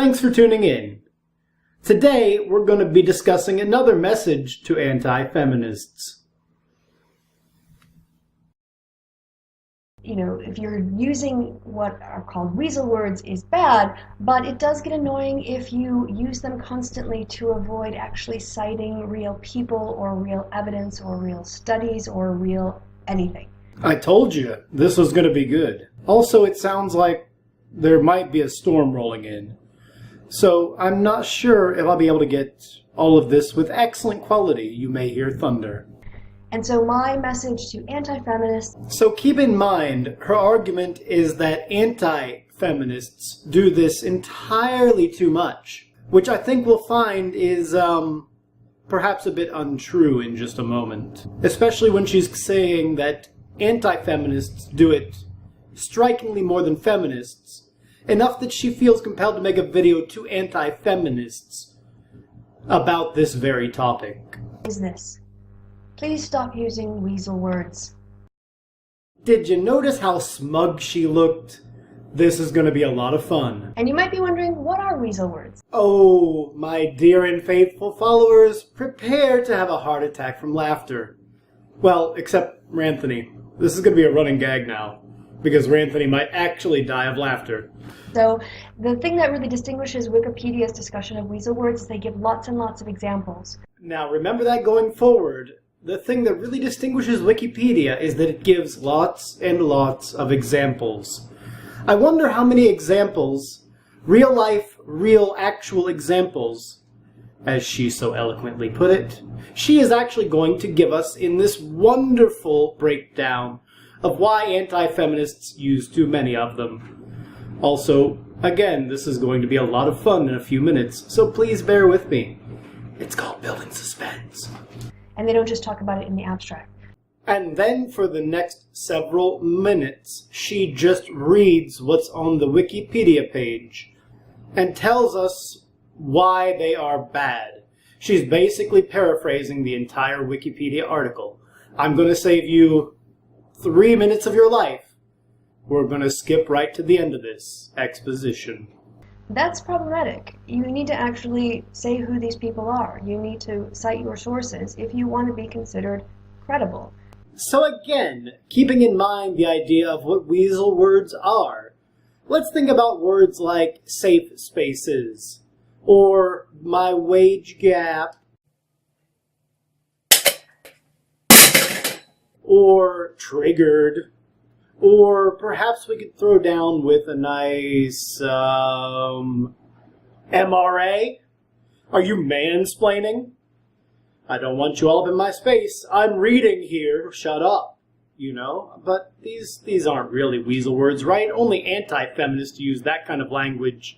Thanks for tuning in. Today, we're going to be discussing another message to anti-feminists. You know, if you're using what are called weasel words is bad, but it does get annoying if you use them constantly to avoid actually citing real people or real evidence or real studies or real anything. I told you, this was going to be good. Also, it sounds like there might be a storm rolling in. So, I'm not sure if I'll be able to get all of this with excellent quality. You may hear thunder. And so my message to anti-feminists... So keep in mind, her argument is that anti-feminists do this entirely too much, which I think we'll find is, perhaps a bit untrue in just a moment. Especially when she's saying that anti-feminists do it strikingly more than feminists, enough that she feels compelled to make a video to anti-feminists about this very topic. Is this? Please stop using weasel words. Did you notice how smug she looked? This is going to be a lot of fun. And you might be wondering, what are weasel words? Oh, my dear and faithful followers, prepare to have a heart attack from laughter. Well, except Ranthony. This is going to be a running gag now, because Ranthony might actually die of laughter. So, the thing that really distinguishes Wikipedia's discussion of weasel words is they give lots and lots of examples. Now, remember that going forward. The thing that really distinguishes Wikipedia is that it gives lots and lots of examples. I wonder how many examples, real life, real actual examples, as she so eloquently put it, she is actually going to give us in this wonderful breakdown of why anti-feminists use too many of them. Also, again, this is going to be a lot of fun in a few minutes, so please bear with me. It's called building suspense. And they don't just talk about it in the abstract. And then for the next several minutes, she just reads what's on the Wikipedia page and tells us why they are bad. She's basically paraphrasing the entire Wikipedia article. I'm going to save you 3 minutes of your life. We're going to skip right to the end of this exposition. That's problematic. You need to actually say who these people are. You need to cite your sources if you want to be considered credible. So again, keeping in mind the idea of what weasel words are, let's think about words like safe spaces, or my wage gap, or triggered, or perhaps we could throw down with a nice, MRA? Are you mansplaining? I don't want you all up in my space. I'm reading here. Shut up. You know? But these aren't really weasel words, right? Only anti-feminists use that kind of language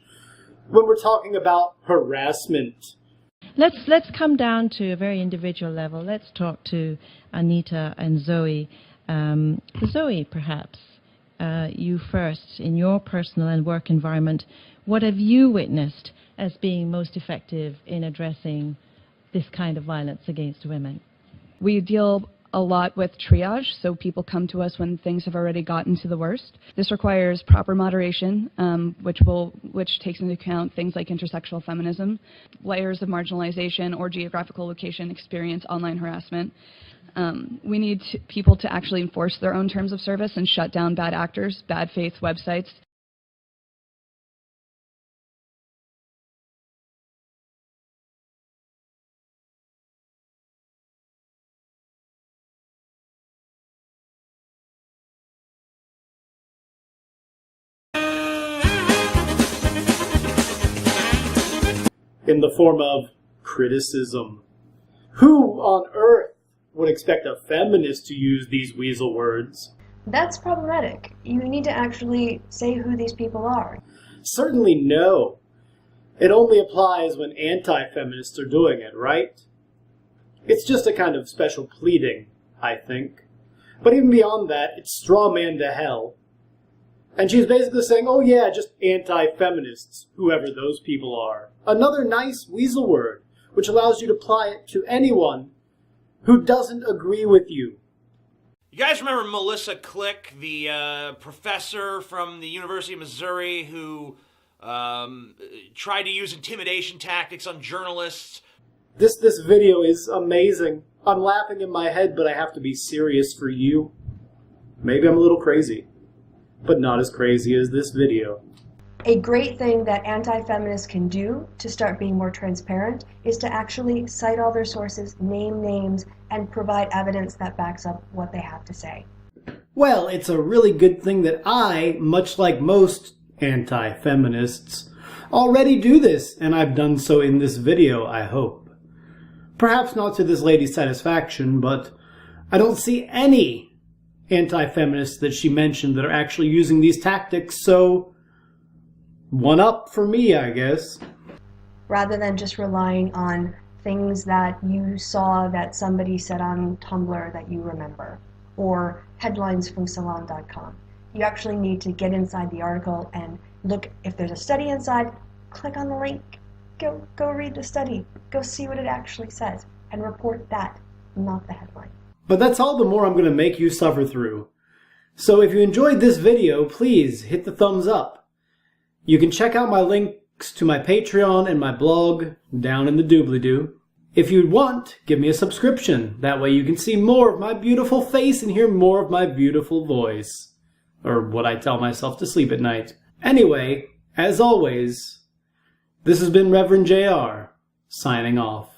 when we're talking about harassment. Let's come down to a very individual level. Let's talk to Anita and Zoe. Zoe, perhaps, you first, in your personal and work environment, what have you witnessed as being most effective in addressing this kind of violence against women? We deal a lot with triage, so people come to us when things have already gotten to the worst. This requires proper moderation, which takes into account things like intersectional feminism, layers of marginalization or geographical location experience, online harassment. We need people to actually enforce their own terms of service and shut down bad actors, bad faith websites. In the form of criticism. Who on earth would expect a feminist to use these weasel words? That's problematic. You need to actually say who these people are. Certainly no. It only applies when anti-feminists are doing it, right? It's just a kind of special pleading, I think. But even beyond that, it's straw man to hell. And she's basically saying, oh yeah, just anti-feminists, whoever those people are. Another nice weasel word, which allows you to apply it to anyone who doesn't agree with you. You guys remember Melissa Click, the professor from the University of Missouri who tried to use intimidation tactics on journalists. This video is amazing. I'm laughing in my head, but I have to be serious for you. Maybe I'm a little crazy, but not as crazy as this video. A great thing that anti-feminists can do to start being more transparent is to actually cite all their sources, name names, and provide evidence that backs up what they have to say. Well, it's a really good thing that I, much like most anti-feminists, already do this, and I've done so in this video, I hope. Perhaps not to this lady's satisfaction, but I don't see any anti-feminists that she mentioned that are actually using these tactics, so one up for me, I guess. Rather than just relying on things that you saw that somebody said on Tumblr that you remember, or headlines from salon.com. You actually need to get inside the article and look. If there's a study inside, click on the link. Go read the study. Go see what it actually says and report that, not the headline. But that's all the more I'm going to make you suffer through. So if you enjoyed this video, please hit the thumbs up. You can check out my links to my Patreon and my blog down in the doobly-doo. If you want, give me a subscription. That way you can see more of my beautiful face and hear more of my beautiful voice. Or what I tell myself to sleep at night. Anyway, as always, this has been Reverend JR, signing off.